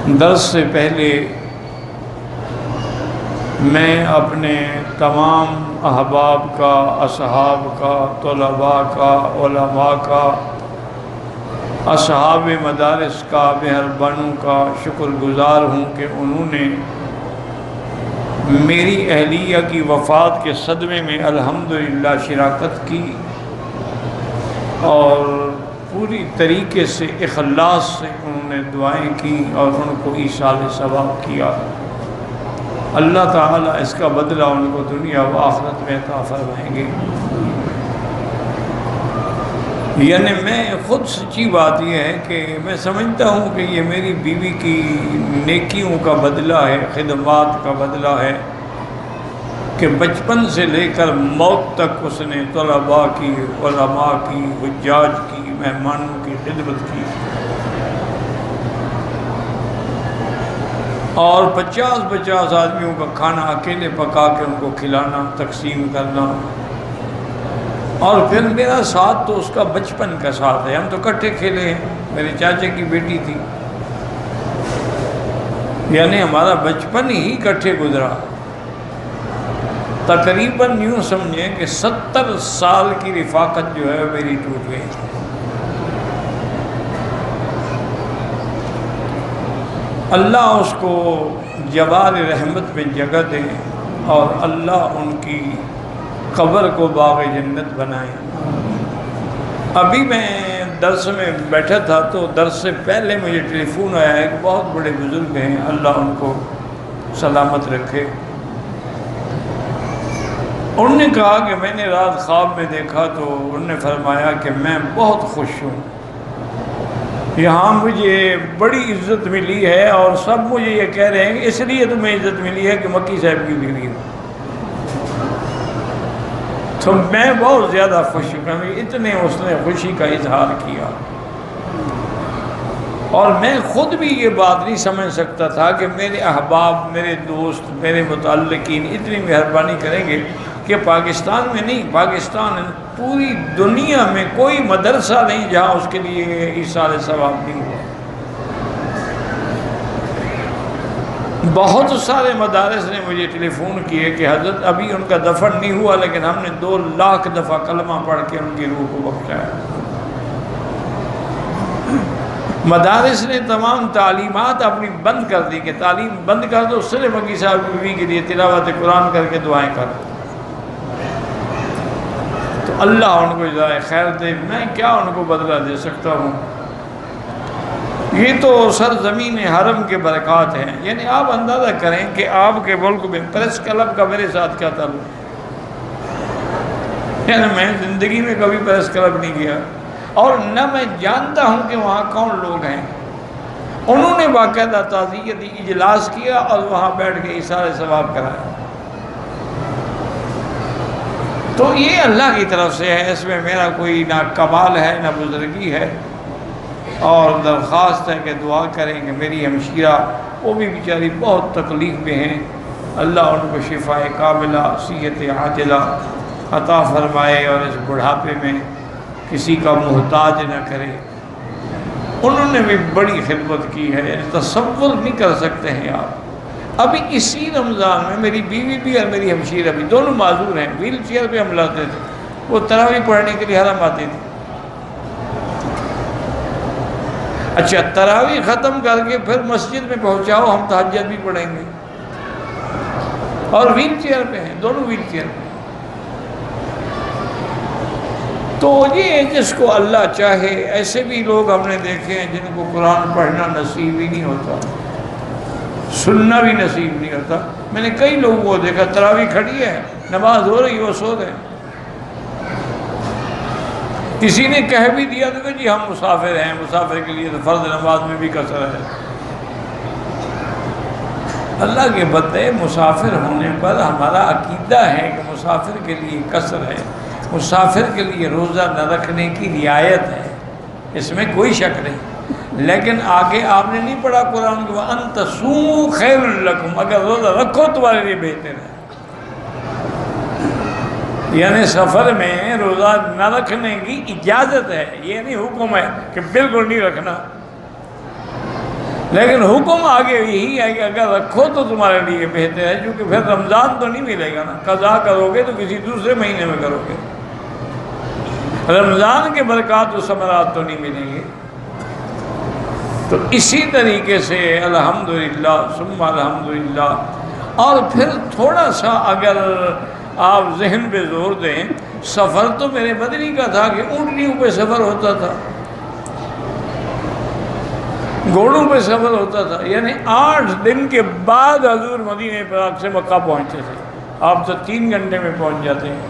درس سے پہلے میں اپنے تمام احباب کا، اصحاب کا، طلباء کا، علماء کا، اصحاب مدارس کا، مہربانوں کا شکر گزار ہوں کہ انہوں نے میری اہلیہ کی وفات کے صدمے میں الحمدللہ شراکت کی اور پوری طریقے سے اخلاص سے انہوں نے دعائیں کی اور ان کو ایصال ثواب کیا۔ اللہ تعالیٰ اس کا بدلہ ان کو دنیا و آخرت میں عطا فرمائیں گے۔ یعنی میں خود سچی بات یہ ہے کہ میں سمجھتا ہوں کہ یہ میری بیوی کی نیکیوں کا بدلہ ہے، خدمات کا بدلہ ہے کہ بچپن سے لے کر موت تک اس نے طلباء کی، علماء کی، حجاج کی، مہمانوں کی خدمت کی اور 50 آدمیوں کا کھانا اکیلے پکا کے ان کو کھلانا، تقسیم کرنا۔ اور پھر میرا ساتھ تو اس کا بچپن کا ساتھ ہے، ہم تو کٹھے کھیلے ہیں، میرے چاچے کی بیٹی تھی، یعنی ہمارا بچپن ہی کٹھے گزرا۔ تقریباً یوں سمجھیں کہ 70 سال کی رفاقت جو ہے میری ٹوٹ گئی۔ اللہ اس کو جوار رحمت میں جگہ دے اور اللہ ان کی قبر کو باغ جنت بنائے۔ ابھی میں درس میں بیٹھا تھا تو درس سے پہلے مجھے ٹیلی فون آیا ہے کہ بہت بڑے بزرگ ہیں، اللہ ان کو سلامت رکھے۔ انہوں نے کہا کہ میں نے رات خواب میں دیکھا تو انہوں نے فرمایا کہ میں بہت خوش ہوں، یہاں مجھے بڑی عزت ملی ہے اور سب مجھے یہ کہہ رہے ہیں کہ اس لیے تمہیں عزت ملی ہے کہ مکی صاحب کی بیوی ہو۔ تو میں بہت زیادہ خوش ہوں، اتنے اس نے خوشی کا اظہار کیا اور میں خود بھی یہ بات نہیں سمجھ سکتا تھا کہ میرے احباب، میرے دوست، میرے متعلقین اتنی مہربانی کریں گے کہ پاکستان میں نہیں، پاکستان پوری دنیا میں کوئی مدرسہ نہیں جہاں اس کے لیے ایصال ثواب نہیں ہوا۔ بہت سارے مدارس نے مجھے ٹیلی فون کیے کہ حضرت ابھی ان کا دفن نہیں ہوا لیکن ہم نے 2 لاکھ دفعہ کلمہ پڑھ کے ان کی روح کو بخشایا۔ مدارس نے تمام تعلیمات اپنی بند کر دی کہ تعلیم بند کر دو، صرف مکی صاحب کی بیوی کے لیے تلاوت قرآن کر کے دعائیں کرو۔ تو اللہ ان کو جزائے خیر دے، میں کیا ان کو بدلہ دے سکتا ہوں؟ یہ تو سرزمین حرم کے برکات ہیں۔ یعنی آپ اندازہ کریں کہ آپ کے ملک میں پریس کلب کا میرے ساتھ کیا تعلق، یعنی میں زندگی میں کبھی پریس کلب نہیں گیا اور نہ میں جانتا ہوں کہ وہاں کون لوگ ہیں۔ انہوں نے باقاعدہ تعزیتی اجلاس کیا اور وہاں بیٹھ کے ایصال ثواب کرایا۔ تو یہ اللہ کی طرف سے ہے، اس میں میرا کوئی نہ کمال ہے نہ بزرگی ہے، اور درخواست ہے کہ دعا کریں کہ میری ہمشیرہ، وہ بھی بیچاری بہت تکلیف میں ہیں، اللہ ان کو شفائے کاملہ، صحت عاجلہ عطا فرمائے اور اس بڑھاپے میں کسی کا محتاج نہ کرے۔ انہوں نے بھی بڑی خدمت کی ہے، تصور نہیں کر سکتے ہیں آپ۔ ابھی اسی رمضان میں میری بیوی بھی اور میری ہمشیرہ بھی دونوں معذور ہیں، ویل چیئر پہ ہم لاتے تھے، وہ تراویح پڑھنے کے لیے حرم آتی تھی۔ اچھا، تراویح ختم کر کے پھر مسجد میں پہنچاؤ، ہم تہجد بھی پڑھیں گے، اور ویل چیئر پہ ہیں، دونوں ویل چیئر پہ۔ تو یہ جس کو اللہ چاہے، ایسے بھی لوگ ہم نے دیکھے ہیں جن کو قرآن پڑھنا نصیب ہی نہیں ہوتا، سننا بھی نصیب نہیں ہوتا۔ میں نے کئی لوگوں کو دیکھا، تراویح کھڑی ہے، نماز ہو رہی ہے، وہ سو گئے۔ کسی نے کہہ بھی دیا تو کہ جی ہم مسافر ہیں، مسافر کے لیے تو فرض نماز میں بھی قصر ہے۔ اللہ کے بندے، مسافر ہونے پر ہمارا عقیدہ ہے کہ مسافر کے لیے قصر ہے، مسافر کے لیے روزہ نہ رکھنے کی رعایت ہے، اس میں کوئی شک نہیں۔ لیکن آگے آپ نے نہیں پڑھا قرآن کہ وَأَن تَصُومُوا خَيْرٌ لَكُمْ، اگر روزہ رکھو تمہارے لیے بہتر ہے۔ یعنی سفر میں روزہ نہ رکھنے کی اجازت ہے، یہ نہیں حکم ہے کہ بالکل نہیں رکھنا۔ لیکن حکم آگے یہی ہے کہ اگر رکھو تو تمہارے لیے بہتر ہے، کیونکہ پھر رمضان تو نہیں ملے گا نا، قضا کرو گے تو کسی دوسرے مہینے میں کرو گے، رمضان کے برکات و ثمرات تو نہیں ملیں گے۔ تو اسی طریقے سے الحمدللہ ثم الحمدللہ۔ اور پھر تھوڑا سا اگر آپ ذہن پہ زور دیں، سفر تو میرے مدنی کا تھا کہ اونٹنیوں پہ سفر ہوتا تھا، گھوڑوں پہ سفر ہوتا تھا، یعنی 8 دن کے بعد حضور مدینہ پاک سے مکہ پہنچتے تھے، آپ تو 3 گھنٹے میں پہنچ جاتے ہیں۔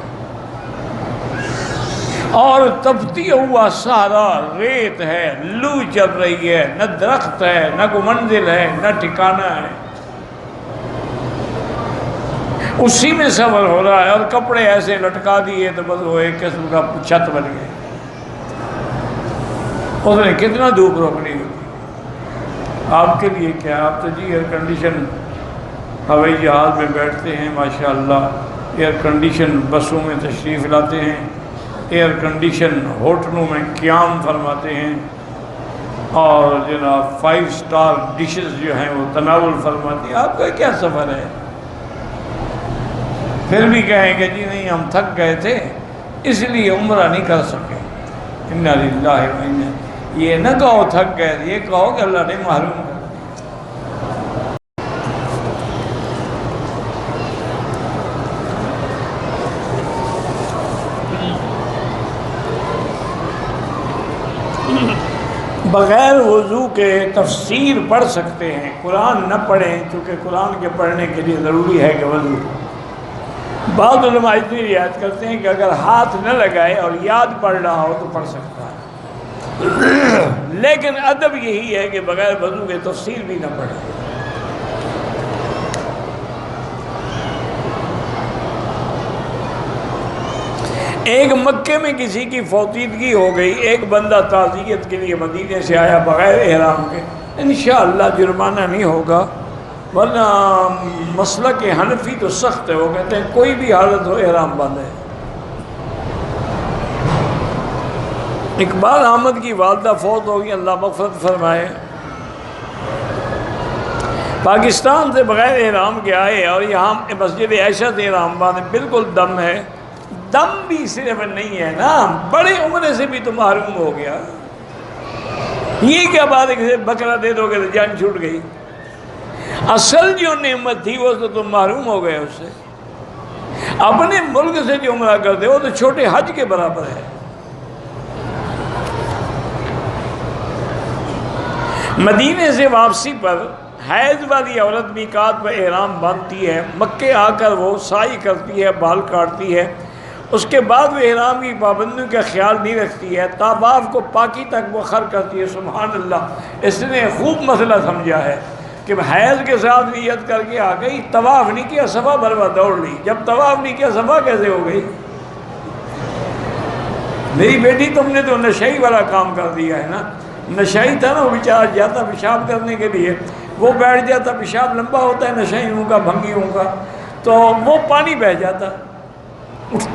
اور تپتی ہوا صحرا، ریت ہے، لو چل رہی ہے، نہ درخت ہے، نہ کوئی منزل ہے، نہ ٹھکانہ ہے، اسی میں سفر ہو رہا ہے، اور کپڑے ایسے لٹکا دیے تو بس وہ ایک قسم کا چھت بن گئے۔ اس نے کتنا دھوپ روکنی ہوتی، آپ کے لیے کیا، آپ تو جی ایئر کنڈیشن ہوائی جہاز میں بیٹھتے ہیں ماشاءاللہ، ایئر کنڈیشن بسوں میں تشریف لاتے ہیں، ایئر کنڈیشن ہوٹلوں میں قیام فرماتے ہیں، اور جناب 5 سٹار ڈشز جو ہیں وہ تناول فرماتے ہیں۔ آپ کا کیا سفر ہے؟ پھر بھی کہیں کہ جی نہیں ہم تھک گئے تھے اس لیے عمرہ نہیں کر سکے، انا للہ و انا، یہ نہ کہو تھک گئے تھے، یہ کہو کہ اللہ نے محروم کر۔ بغیر وضو کے تفسیر پڑھ سکتے ہیں، قرآن نہ پڑھیں، چونکہ قرآن کے پڑھنے کے لیے ضروری ہے کہ وضو۔ بعض علماء اتنی رعایت کرتے ہیں کہ اگر ہاتھ نہ لگائے اور یاد پڑھ رہا ہو تو پڑھ سکتا ہے، لیکن ادب یہی ہے کہ بغیر وضو کے تفسیر بھی نہ پڑھے۔ ایک مکے میں کسی کی فوتیدگی ہو گئی، ایک بندہ تعزیت کے لیے مدینے سے آیا بغیر احرام کے، انشاءاللہ جرمانہ نہیں ہوگا، ورنہ مسلک حنفی تو سخت ہے، وہ کہتے ہیں کوئی بھی حالت ہو احرام باندھے۔ اقبال احمد کی والدہ فوت ہوگی، اللہ مغفرت فرمائے، پاکستان سے بغیر احرام کے آئے اور یہاں مسجد عائشہ سے احرام باندھے، بالکل دم ہے، دم بھی صرف نہیں ہے نا، بڑے عمرے سے بھی تو محروم ہو گیا، یہ کیا بات ہے کہ بکرا دے دو گے تو جان چھوٹ گئی، اصل جو نعمت تھی وہ تو تم محروم ہو گئے اس سے۔ اپنے ملک سے جو عمرہ کرتے ہو تو چھوٹے حج کے برابر ہے۔ مدینے سے واپسی پر حیض والی عورت میقات پر احرام باندھتی ہے، مکے آ کر وہ سعی کرتی ہے، بال کاٹتی ہے، اس کے بعد وہ احرام کی پابندیوں کا خیال نہیں رکھتی ہے، طواف کو پاکی تک مؤخر کرتی ہے۔ سبحان اللہ، اس نے خوب مسئلہ سمجھا ہے کہ حیض کے ساتھ نیت کر کے آ گئی، طواف نہیں کیا، صفا مروہ دوڑ لی، جب طواف نہیں کیا صفا کیسے ہو گئی؟ میری بیٹی تم نے تو نشئی والا کام کر دیا ہے نا، نشئی تھا نا، وہ بیچارہ جاتا پیشاب کرنے کے لیے، وہ بیٹھ جاتا، پیشاب لمبا ہوتا ہے نشئیوں کا، بھنگیوں کا، تو وہ پانی بہہ جاتا،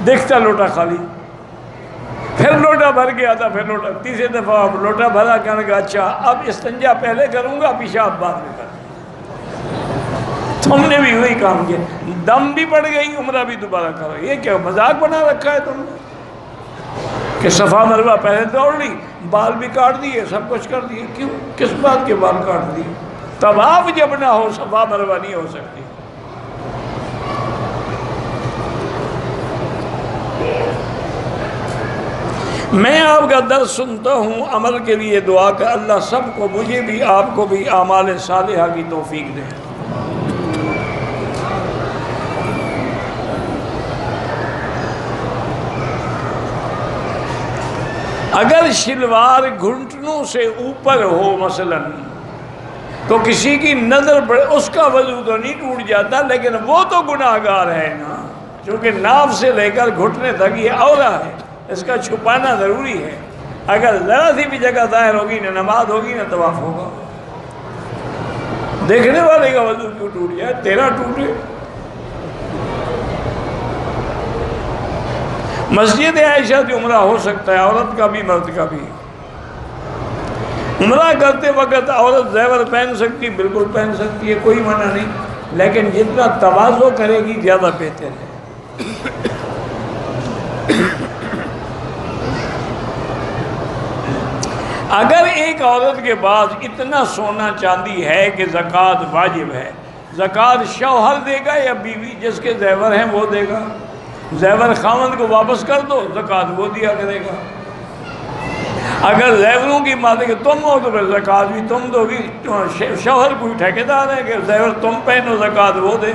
دیکھتا لوٹا خالی، پھر لوٹا بھر کے آتا، پھر لوٹا، تیسرے دفعہ اب لوٹا بھرا، کہنے کا اچھا اب استنجا پہلے کروں گا، پیشاب بعد میں کروں گا۔ تم نے بھی وہی کام کیا، دم بھی پڑ گئی، عمرہ بھی دوبارہ کرو، یہ کیا مذاق بنا رکھا ہے تم نے کہ صفا مروہ پہلے دوڑ لی، بال بھی کاٹ دیے، سب کچھ کر دیے، کیوں؟ کس بات کے بال کاٹ دیے؟ طواف جب نہ ہو صفا مروہ نہیں ہو سکتی۔ میں آپ کا درس سنتا ہوں، عمل کے لیے دعا کر اللہ سب کو، مجھے بھی آپ کو بھی اعمال صالحہ کی توفیق دے۔ اگر شلوار گھنٹنوں سے اوپر ہو مثلا تو کسی کی نظر پڑے، اس کا وضو تو نہیں ٹوٹ جاتا، لیکن وہ تو گناہگار ہے نا، چونکہ ناف سے لے کر گھٹنے تک یہ عورہ ہے، اس کا چھپانا ضروری ہے، اگر ذرا سی بھی جگہ ظاہر ہوگی نہ نماز ہوگی نہ طواف ہوگا۔ دیکھنے والے کا وضو کیوں ٹوٹ جائے، تیرا ٹوٹے۔ مسجد عائشہ سے عمرہ ہو سکتا ہے، عورت کا بھی مرد کا بھی، عمرہ کرتے وقت عورت زیور پہن سکتی، بالکل پہن سکتی ہے، کوئی منع نہیں، لیکن جتنا تواضع کرے گی زیادہ بہتر ہے۔ اگر ایک عورت کے پاس اتنا سونا چاندی ہے کہ زکوٰۃ واجب ہے، زکوٰۃ شوہر دے گا یا بیوی؟ جس کے زیور ہیں وہ دے گا۔ زیور خاوند کو واپس کر دو، زکوٰۃ وہ دیا کرے گا۔ اگر زیوروں کی مالک تم ہو تو پھر زکوٰۃ بھی تم دو گی۔ شوہر کوئی ٹھیکیدار ہے کہ زیور تم پہنو، زکوٰۃ وہ دے؟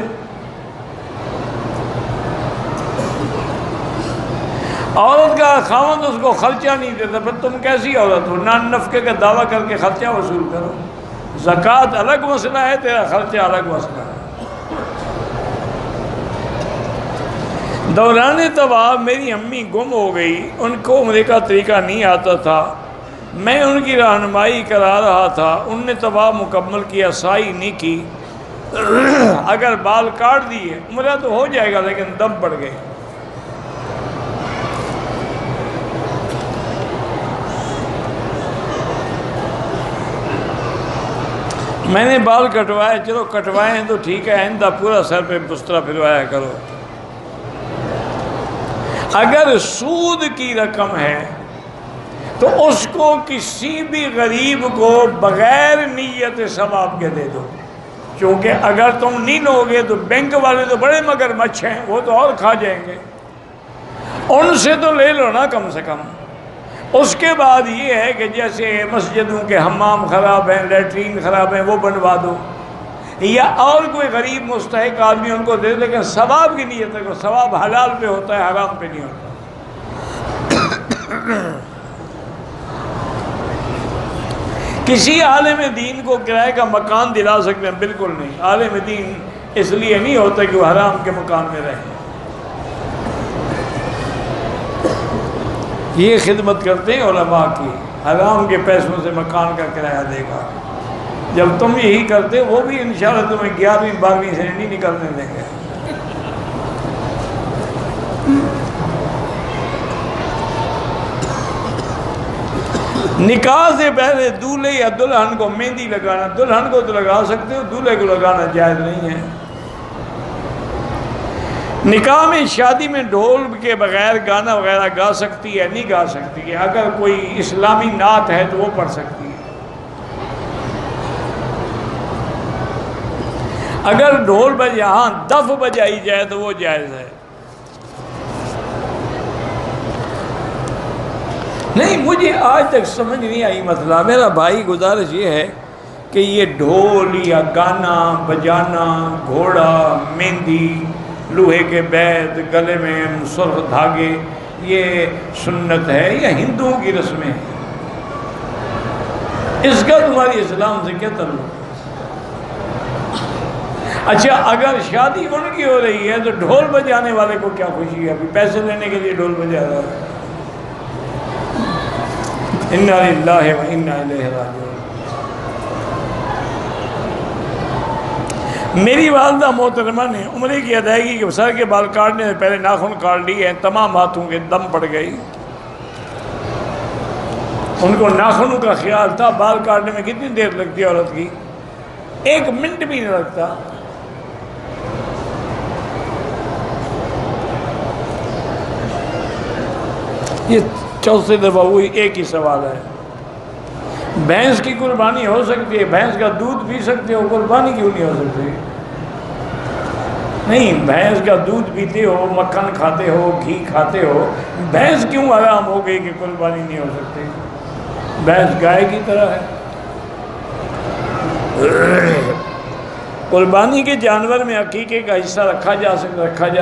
عورت کا خاوند اس کو خرچہ نہیں دیتا، پھر تم کیسی عورت ہو؟ نان نفقے کا دعویٰ کر کے خرچہ وصول کرو۔ زکوٰۃ الگ مسئلہ ہے، تیرا خرچہ الگ مسئلہ ہے۔ دوران طواف میری امی گم ہو گئی، ان کو عمرے کا طریقہ نہیں آتا تھا، میں ان کی رہنمائی کرا رہا تھا، ان نے طواف مکمل کیا، سعی نہیں کی، اگر بال کاٹ دیے عمرہ تو ہو جائے گا لیکن دم پڑ گئے۔ میں نے بال کٹوائے، چلو کٹوائے ہیں تو ٹھیک ہے، آئندہ پورا سر پہ بسترا پھروایا کرو۔ اگر سود کی رقم ہے تو اس کو کسی بھی غریب کو بغیر نیت ثواب کے دے دو، کیونکہ اگر تم نہیں لو گے تو بینک والے تو بڑے مگرمچھ ہیں، وہ تو اور کھا جائیں گے، ان سے تو لے لو نا کم سے کم۔ اس کے بعد یہ ہے کہ جیسے مسجدوں کے حمام خراب ہیں، لیٹرین خراب ہیں، وہ بنوا دو، یا اور کوئی غریب مستحق آدمی ان کو دے، لیکن ثواب کی نیت ہے، ثواب حلال پہ ہوتا ہے، حرام پہ نہیں ہوتا۔ کسی عالم دین کو کرائے کا مکان دلا سکتے ہیں؟ بالکل نہیں۔ عالم دین اس لیے نہیں ہوتا کہ وہ حرام کے مکان میں رہے، یہ خدمت کرتے ہیں علماء کی، حرام کے پیسوں سے مکان کا کرایہ دے گا۔ جب تم یہی کرتے، وہ بھی انشاءاللہ تمہیں 11ویں 12ویں سے نہیں نکلنے دیں گے۔ نکاح سے پہلے دولہے یا دلہن کو مہندی لگانا، دلہن کو تو لگا سکتے ہو، دولہے کو لگانا جائز نہیں ہے۔ نکاح میں شادی میں ڈھول کے بغیر گانا وغیرہ گا سکتی ہے؟ نہیں گا سکتی ہے، اگر کوئی اسلامی نعت ہے تو وہ پڑھ سکتی ہے۔ اگر ڈھول یہاں دف بجائی جائے تو وہ جائز ہے۔ نہیں، مجھے آج تک سمجھ نہیں آئی مسئلہ۔ میرا بھائی گزارش یہ ہے کہ یہ ڈھول یا گانا بجانا، گھوڑا، مہندی، لوہے کے بیت، گلے میں سرخ دھاگے، یہ سنت ہے یا ہندوؤں کی رسمیں ہیں؟ اس کا تمہاری اسلام سے کیا تعلق؟ اچھا، اگر شادی ان کی ہو رہی ہے تو ڈھول بجانے والے کو کیا خوشی ہے؟ ابھی پیسے لینے کے لیے ڈھول بجا رہا ہے۔ انا للہ و انا الیہ راجعون۔ میری والدہ محترمہ نے عمرے کی ادائیگی کے سر کے بال کاٹنے سے پہلے ناخن کاٹ لیے ہیں، تمام ہاتھوں کے دم پڑ گئی۔ ان کو ناخنوں کا خیال تھا۔ بال کاٹنے میں کتنی دیر لگتی ہے عورت کی؟ 1 منٹ بھی نہیں لگتا۔ یہ چوتھے دفعہ وہی ایک ہی سوال ہے۔ بھینس کی قربانی ہو سکتی ہے، بھینس کا دودھ پی سکتے ہو، قربانی کیوں نہیں ہو سکتی؟ نہیں، بھینس کا دودھ پیتے ہو، مکھن کھاتے ہو، گھی کھاتے ہو، بھینس کیوں حرام ہو گئی کہ قربانی نہیں ہو سکتی؟ بھینس گائے کی طرح ہے۔ قربانی کے جانور میں عقیقے کا حصہ رکھا جا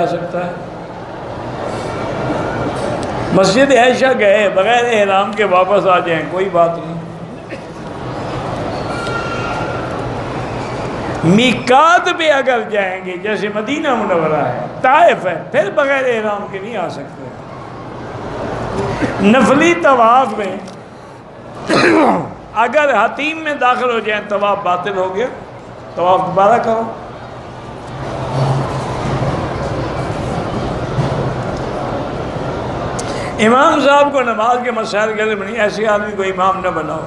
سکتا ہے۔ مسجد عائشہ گئے، بغیر احرام کے واپس آ جائیں، کوئی بات نہیں۔ میقات پہ اگر جائیں گے، جیسے مدینہ منورہ ہے، طائف ہے، پھر بغیر احرام کے نہیں آ سکتے۔ نفلی طواف میں اگر حتیم میں داخل ہو جائیں طواف باطل ہو گیا، طواف دوبارہ کرو۔ امام صاحب کو نماز کے مسائل کے لیے بنی، ایسے آدمی کو امام نہ بناؤ۔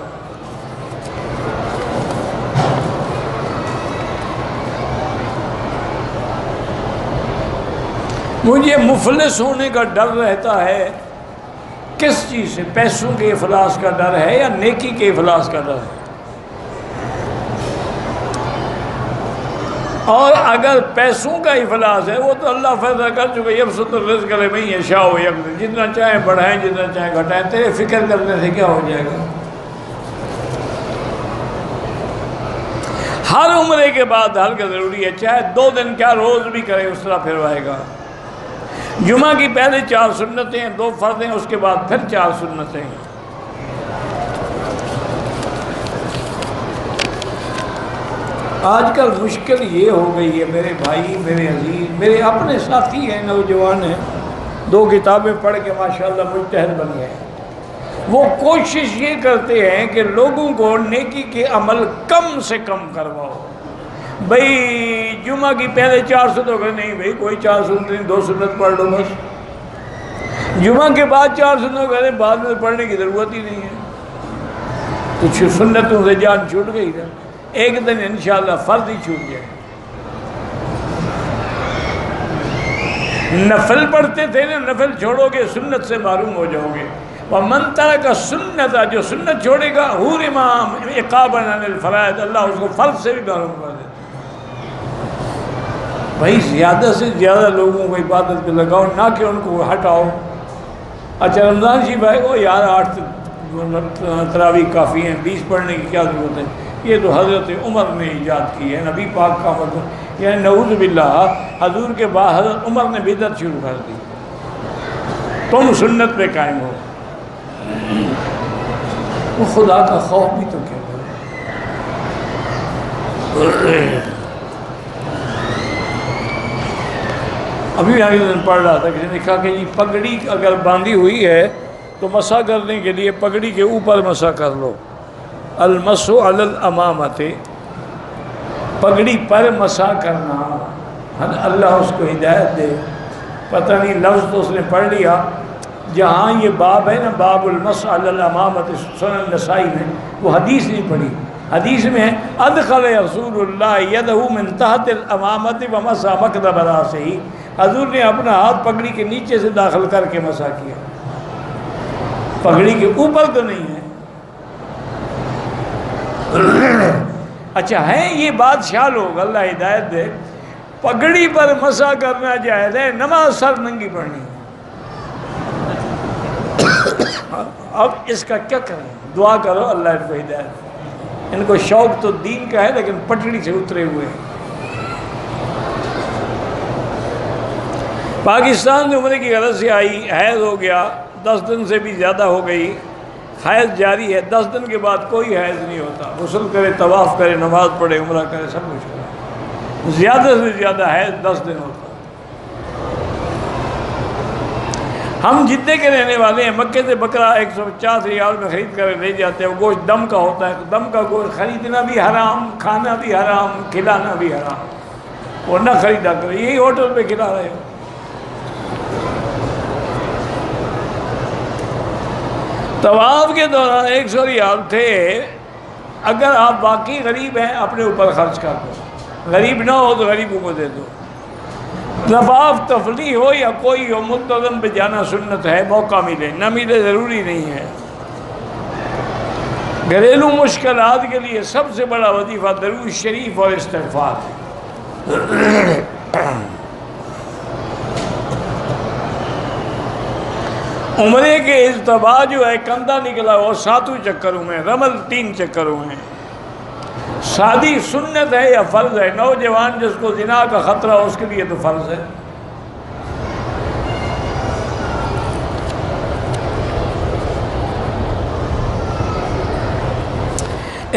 مجھے مفلس ہونے کا ڈر رہتا ہے، کس چیز سے؟ پیسوں کے افلاس کا ڈر ہے یا نیکی کے افلاس کا ڈر ہے؟ اور اگر پیسوں کا افلاس ہے وہ تو اللہ فیصلہ کر چکے، یبسط الرزق لمن یشاء ویقدر، جتنا چاہے بڑھائیں جتنا چاہے گھٹائیں، تیرے فکر کرنے سے کیا ہو جائے گا؟ ہر عمرے کے بعد حلقہ ضروری ہے، چاہے 2 دن کیا روز بھی کرے اس طرح پھروائے گا۔ جمعہ کی پہلے 4 سنتیں، 2 فرضیں، اس کے بعد پھر 4 سنتیں۔ آج کل مشکل یہ ہو گئی ہے میرے بھائی، میرے عزیز، میرے اپنے ساتھی ہیں، نوجوان ہیں، 2 کتابیں پڑھ کے ماشاءاللہ مجتہد بن گئے، وہ کوشش یہ کرتے ہیں کہ لوگوں کو نیکی کے عمل کم سے کم کرواؤ۔ بھئی جمعہ کی پہلے 4 سنتوں کہ نہیں بھئی کوئی 4 سنت نہیں، 2 سنت پڑھ لو بس۔ جمعہ کے بعد 4 سنتوں کہ نہیں، بعد میں پڑھنے کی ضرورت ہی نہیں ہے، کچھ سنتوں سے جان چھوٹ گئی نا، ایک دن انشاءاللہ فرض ہی چھوٹ جائے۔ نفل پڑھتے تھے نا، نفل چھوڑو گے سنت سے معروم ہو جاؤ گے۔ وَمَن تَرَكَ سُنَّةَ، جو سنت چھوڑے گا، حُرِمَ عِقَابًا عَنِ الْفَرَائِض، اللہ اس کو فرض سے بھی معروم کر دیتا۔ بھائی زیادہ سے زیادہ لوگوں کو عبادت پہ لگاؤ، نہ کہ ان کو ہٹاؤ۔ اچھا رمضان شریف آئے گا، یار 8 تراویح کافی ہیں، 20 پڑھنے کی کیا ضرورت ہے؟ یہ تو حضرت عمر نے ایجاد کی ہے، نبی پاک کا مطلب، یعنی نعوذ باللہ حضور کے بعد حضرت عمر نے بدعت شروع کر دی، تم سنت پہ قائم ہو۔ وہ خدا کا خوف بھی تو کیا کرے۔ ابھی آگے دن پڑھ رہا تھا، کسی نے کہا کہ جی پگڑی اگر باندھی ہوئی ہے تو مسح کرنے کے لیے پگڑی کے اوپر مسح کر لو، المسح علی الامامۃ، پگڑی پر مسح کرنا۔ اللہ اس کو ہدایت دے، پتہ نہیں لفظ تو اس نے پڑھ لیا، جہاں یہ باب ہے نا، باب المسح علی الامامۃ سنن نسائی میں، وہ حدیث نہیں پڑھی۔ حدیث میں ادخل رسول اللہ یدہ من تحت الامامۃ ومسح مکدب راسہ، حضور نے اپنا ہاتھ پگڑی کے نیچے سے داخل کر کے مسح کیا، پگڑی کے اوپر تو نہیں ہے۔ اچھا ہے یہ بادشاہ لوگ، اللہ ہدایت دے، پگڑی پر مسح کرنا جائز ہے، نماز سر ننگی پڑھنی ہے۔ اب اس کا کیا کریں؟ دعا کرو اللہ ان کو ہدایت، ان کو شوق تو دین کا ہے لیکن پٹڑی سے اترے ہوئے ہیں۔ پاکستان میں عمرے کی غرض سے آئی، حیض ہو گیا، 10 دن سے بھی زیادہ ہو گئی، حیض جاری ہے، 10 دن کے بعد کوئی حیض نہیں ہوتا، غسل کرے، طواف کرے، نماز پڑھے، عمرہ کرے، سب کچھ کرے، زیادہ سے زیادہ حیض 10 دن ہوتا ہے۔ ہم جدے کے رہنے والے ہیں، مکے سے بکرا 150 ریال میں خرید کر لے جاتے ہیں، وہ گوشت دم کا ہوتا ہے، دم کا گوشت خریدنا بھی حرام، کھانا بھی حرام، کھلانا بھی حرام، وہ نہ خریدا کرے، یہی ہوٹل پہ کھلا رہے ہو۔ طواف کے دوران 100 ریال تھے، اگر آپ واقعی غریب ہیں اپنے اوپر خرچ کر دو، غریب نہ ہو تو غریبوں کو دے دو۔ طواف تفریح ہو یا کوئی ہو، منتظم پہ جانا سنت ہے، موقع ملے نہ ملے ضروری نہیں ہے۔ گھریلو مشکلات کے لیے سب سے بڑا وظیفہ درود شریف اور استغفار ہے۔ عمرے کے اجتباع جو ہے، کندھا نکلا وہ 7 چکروں میں، رمل 3 چکروں میں، شادی سنت ہے یا فرض ہے؟ نوجوان جس کو زنا کا خطرہ ہو اس کے لیے تو فرض ہے۔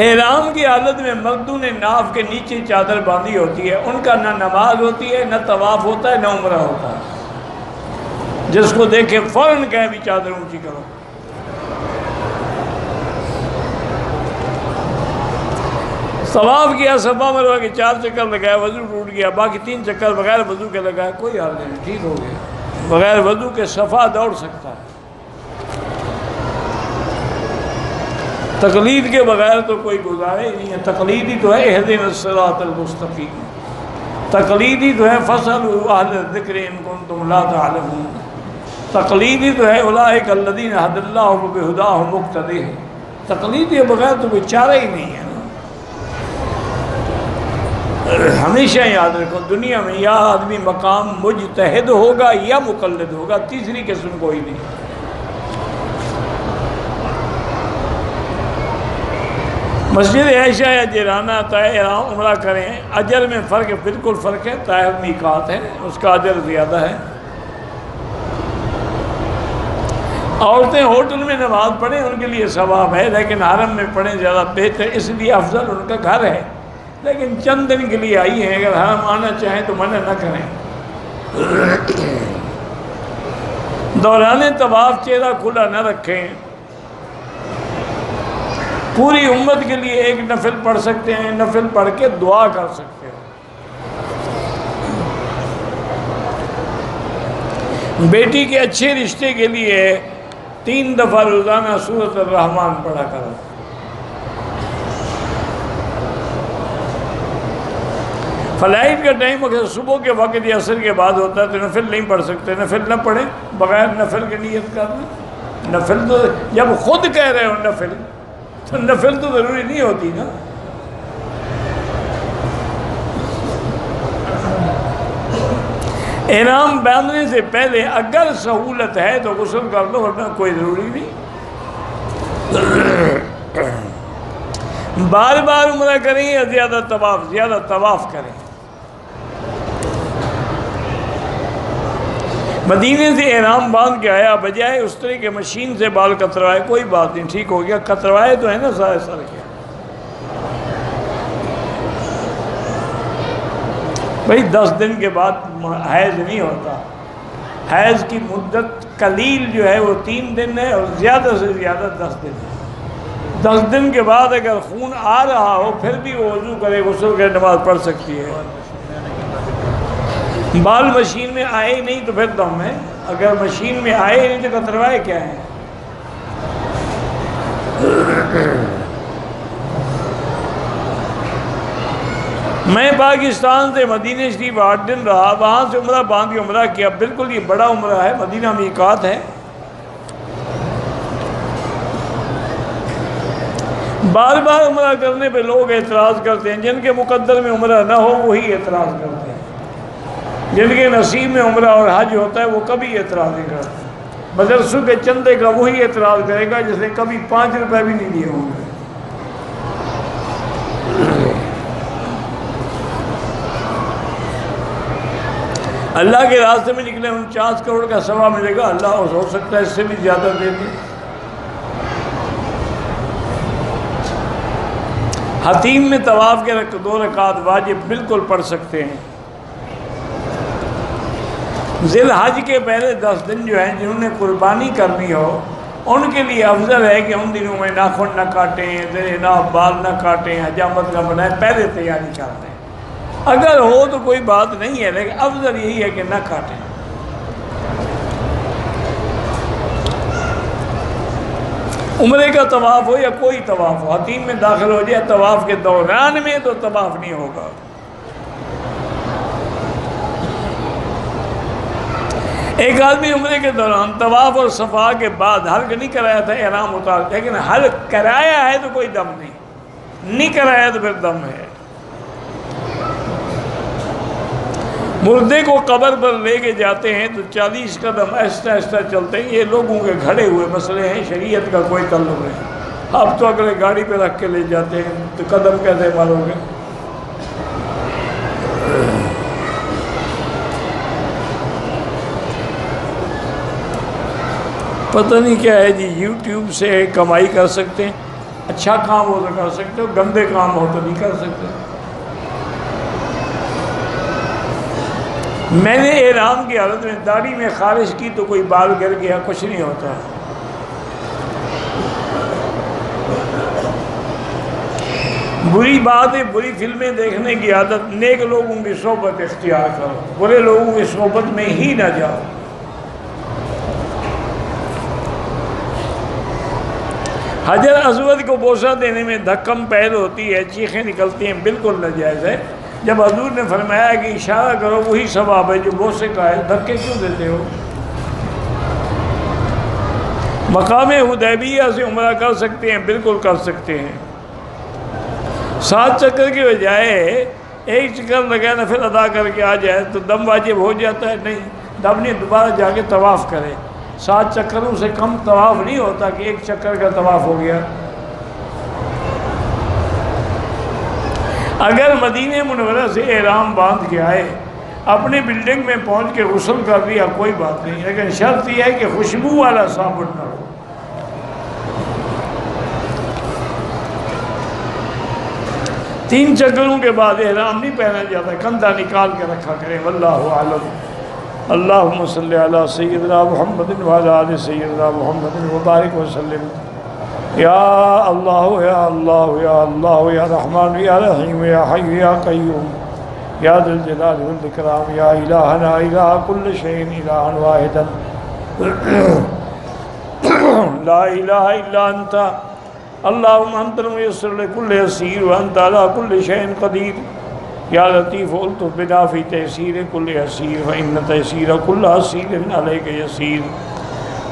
احرام کی حالت میں مردوں نے ناف کے نیچے چادر باندھی ہوتی ہے، ان کا نہ نماز ہوتی ہے، نہ طواف ہوتا ہے، نہ عمرہ ہوتا ہے۔ جس کو دیکھے فوراً کہیں بھی چادر اونچی کرو۔ طواف کیا، صفا مروہ کے 4 چکر لگایا، وضو ٹوٹ گیا، باقی 3 چکر بغیر وضو کے لگایا، کوئی حال نہیں، ٹھیک ہو گیا۔ بغیر وضو کے صفا دوڑ سکتا ہے، تقلید کے بغیر تو کوئی گزارے ہی نہیں ہے۔ تقلید ہی تو ہے اہدنا الصراط المستقیم، تقلیدی تو ہے فَاسْأَلُوا أَهْلَ الذِّكْرِ إِن كُنتُمْ لَا تَعْلَمُونَ، تقلیدی تو ہے اولئک الذین ھدی اللہ بہداہ مقتدی، تقلیدی بغیر تو کوئی چارہ ہی نہیں ہے نا۔ ہمیشہ یاد رکھو دنیا میں یا آدمی مقام مجتہد ہوگا یا مقلد ہوگا، تیسری قسم کوئی نہیں۔ مسجد عائشہ یا جیرانہ طائف عمرہ کریں، اجر میں فرق بالکل فرق ہے، طائف میقات ہے، اس کا اجر زیادہ ہے۔ عورتیں ہوٹل میں نماز پڑھیں ان کے لیے ثواب ہے، لیکن حرم میں پڑھیں زیادہ بہتر، اس لیے افضل ان کا گھر ہے، لیکن چند دن کے لیے آئی ہیں، اگر حرم آنا چاہیں تو منع نہ کریں۔ دوران طواف چہرہ کھلا نہ رکھیں۔ پوری امت کے لیے ایک نفل پڑھ سکتے ہیں، نفل پڑھ کے دعا کر سکتے ہیں۔ بیٹی کے اچھے رشتے کے لیے 3 دفعہ روزانہ سورۃ الرحمن پڑھا کرو۔ فلائٹ کا ٹائم اگر صبح کے وقت یا عصر کے بعد ہوتا ہے تو نفل نہیں پڑھ سکتے، نفل نہ پڑھیں، بغیر نفل کی نیت کرنا۔ نفل تو جب خود کہہ رہے ہو نفل تو نفل تو ضروری نہیں ہوتی نا۔ احرام باندھنے سے پہلے اگر سہولت ہے تو غسل کر لو، ورنہ کوئی ضروری نہیں۔ بار بار عمرہ کریں یا زیادہ طواف کریں۔ مدینے سے احرام باندھ کے آیا، بجائے اس طرح کے مشین سے بال کتروائے، کوئی بات نہیں، ٹھیک ہو گیا، کتروائے تو ہے نا سارے سر کے۔ بھئی 10 دن کے بعد حیض نہیں ہوتا، حیض کی مدت قلیل جو ہے وہ 3 دن ہے، اور زیادہ سے زیادہ 10 دن ہے۔ 10 دن کے بعد اگر خون آ رہا ہو پھر بھی وہ وضو کرے، غسل کرے، نماز پڑھ سکتی ہے۔ بال مشین میں آئے نہیں تو پھر دم ہے، اگر مشین میں آئے نہیں تو کتروائے کیا ہے؟ میں پاکستان سے مدینہ شریف 8 دن رہا، وہاں سے عمرہ باندھ کے عمرہ کیا، بالکل یہ بڑا عمرہ ہے، مدینہ میقات ہے۔ بار بار عمرہ کرنے پہ لوگ اعتراض کرتے ہیں، جن کے مقدر میں عمرہ نہ ہو وہی اعتراض کرتے ہیں، جن کے نصیب میں عمرہ اور حج ہوتا ہے وہ کبھی اعتراض نہیں کرتے۔ مدرسوں کے چندے کا وہی اعتراض کرے گا جس نے کبھی 5 روپے بھی نہیں دیے ہوں گے۔ اللہ کے راستے میں نکلے 49 کروڑ کا ثواب ملے گا، اللہ ہو سکتا ہے اس سے بھی زیادہ دے دے۔ حتیم میں طواف کے 2 رکعات واجب بالکل پڑھ سکتے ہیں۔ ذی الحج کے پہلے 10 دن جو ہیں جنہوں نے قربانی کرنی ہو ان کے لیے افضل ہے کہ ان دنوں میں ناخن نہ کاٹیں، زیر ناف بال نہ کاٹیں، حجامت نہ بنائیں، پہلے تیاری کر دیں۔ اگر ہو تو کوئی بات نہیں ہے، لیکن افضل یہی ہے کہ نہ کاٹیں۔ عمرے کا طواف ہو یا کوئی طواف ہو، حتیم میں داخل ہو جائے طواف کے دوران میں تو طواف نہیں ہوگا۔ ایک آدمی عمرے کے دوران طواف اور صفا کے بعد حلق نہیں کرایا تھا، احرام اتار، لیکن حلق کرایا ہے تو کوئی دم نہیں کرایا تو پھر دم ہے۔ مردے کو قبر پر لے کے جاتے ہیں تو 40 قدم آہستہ آہستہ چلتے ہیں، یہ لوگوں کے گھڑے ہوئے مسئلے ہیں، شریعت کا کوئی تعلق نہیں۔ اب تو اگلے گاڑی پہ رکھ کے لے جاتے ہیں تو قدم کیسے مارو گے؟ پتہ نہیں کیا ہے جی، یوٹیوب سے کمائی کر سکتے ہیں، اچھا کام ہو تو کر سکتے ہو، گندے کام ہو تو نہیں کر سکتے۔ میں نے احرام کی حالت میں داڑھی میں خارش کی تو کوئی بال گر گیا، کچھ نہیں ہوتا۔ بری بات ہے، بری فلمیں دیکھنے کی عادت، نیک لوگوں کی صحبت اختیار کرو، برے لوگوں کی صحبت میں ہی نہ جاؤ۔ حجر اسود کو بوسہ دینے میں دھکم پہل ہوتی ہے، چیخیں نکلتی ہیں، بالکل ناجائز ہے۔ جب حضور نے فرمایا کہ اشارہ کرو وہی ثواب ہے جو بوسے کا ہے، دھکے کیوں دیتے ہو؟ مقام حدیبیہ سے عمرہ کر سکتے ہیں، بالکل کر سکتے ہیں، 7 چکر کے بجائے ایک چکر لگانا پھر ادا کر کے آ جائے تو دم واجب ہو جاتا ہے؟ نہیں، دم نہیں، دوبارہ جا کے طواف کرے۔ 7 چکروں سے کم طواف نہیں ہوتا کہ ایک چکر کا طواف ہو گیا۔ اگر مدینہ منورہ سے احرام باندھ کے آئے، اپنی بلڈنگ میں پہنچ کے غسل کر لیا، کوئی بات نہیں، لیکن شرط یہ ہے کہ خوشبو والا صابن نہ ہو۔ تین چکروں کے بعد احرام نہیں پہنا جاتا، کندھا نکال کے رکھا کریں۔ واللہ اعلم۔ اللہم صلی علی سیدنا محمد وعلی آل سیدنا محمد وبارک وسلم۔ یا اللہ یا اللہ یا اللہ یا رحمان یا رحیم یا حی یا قیوم یا ذی الجلال والاکرام یا الہنا الہ کل شیء الہا واحدا لا الہ الا انت اللہم انت المیسر لکل یسیر وانت علی کل شیء قدیر یا لطیف الطف بنا فی تیسیر کل یسیر فإن تیسیر کل عسیر علیک یسیر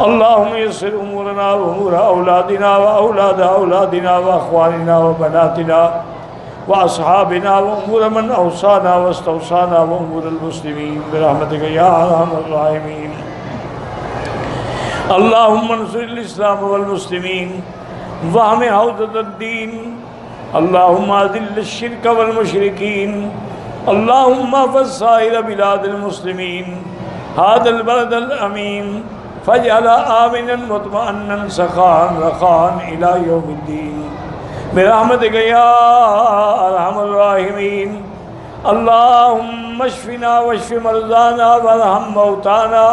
اللہم یسر امورنا و امور اولادنا و اولاد اولادنا و اخواننا و بناتنا و اصحابنا و امور من اوصانا و استوصانا و امور المسلمین برحمتک یا ارحم الراحمین اللہم انصر الاسلام والمسلمین وہم حوزت الدین اللہم اذل الشرک والمشرکین اللہم احفظ سائر بلاد المسلمین هذا البلد الامین فاجعل آمنا مطمئنا سخاء رخاء الى یوم الدین برحمتک یا ارحم الراحمین اللہم اشفنا واشف مرضانا وارحم موتانا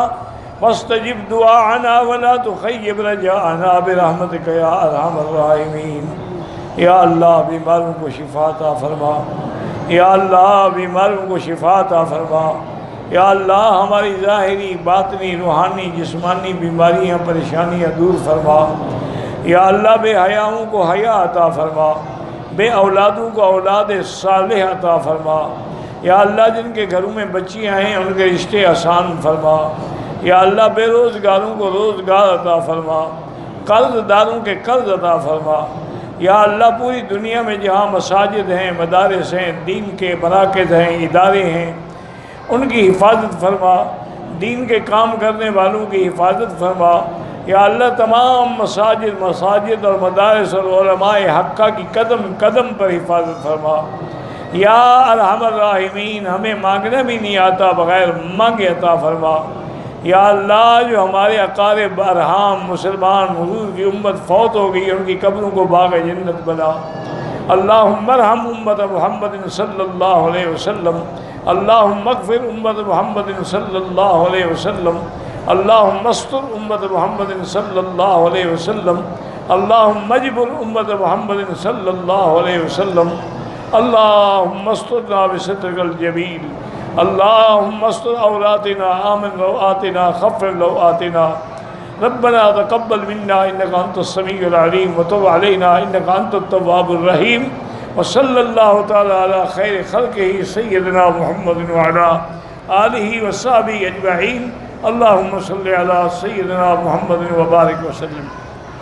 واستجب دعاءنا ولا تخيب رجاءنا برحمتك یا ارحم الراحمین۔ یا اللہ بیماروں کو شفا عطا فرما، یا اللہ بیماروں کو شفا عطا فرما، یا اللہ ہماری ظاہری باطنی روحانی جسمانی بیماریاں پریشانیاں دور فرما، یا اللہ بے حیاؤں کو حیا عطا فرما، بے اولادوں کو اولاد صالح عطا فرما، یا اللہ جن کے گھروں میں بچیاں ہیں ان کے رشتے آسان فرما، یا اللہ بے روزگاروں کو روزگار عطا فرما، قرض داروں کے قرض عطا فرما، یا اللہ پوری دنیا میں جہاں مساجد ہیں، مدارس ہیں، دین کے مراکز ہیں، ادارے ہیں، ان کی حفاظت فرما، دین کے کام کرنے والوں کی حفاظت فرما، یا اللہ تمام مساجد اور مدارس اور علماء حقہ کی قدم قدم پر حفاظت فرما، یا ارحم الراحمین ہمیں مانگنا بھی نہیں آتا بغیر مانگے عطا فرما، یا اللہ جو ہمارے اقارب ارحام مسلمان حضور کی امت فوت ہو گئی ان کی قبروں کو باغ جنت بنا، اللہم ارحم امت محمد صلی اللہ علیہ وسلم، اللہم اغفر امت محمد صلی اللہ علیہ وسلم، اللہم استر امت محمد صلی اللہ علیہ وسلم، اللہم اجبر امت محمد صلی اللہ علیہ وسلم، اللہم استرنا بسترک الجمیل، اللہم استر عوراتنا آمن روآتنا خفر لوآتنا ربنا تقبل منا انک انت السمیع العلیم وتب علینا انک انت التواب الرحیم وصلی اللہ تعالی علی خیر خلقہ سیدنا محمد وعلی آلہ وصحبہ اجمعین اللہم صلی علی سیدنا محمد وبارک وسلم۔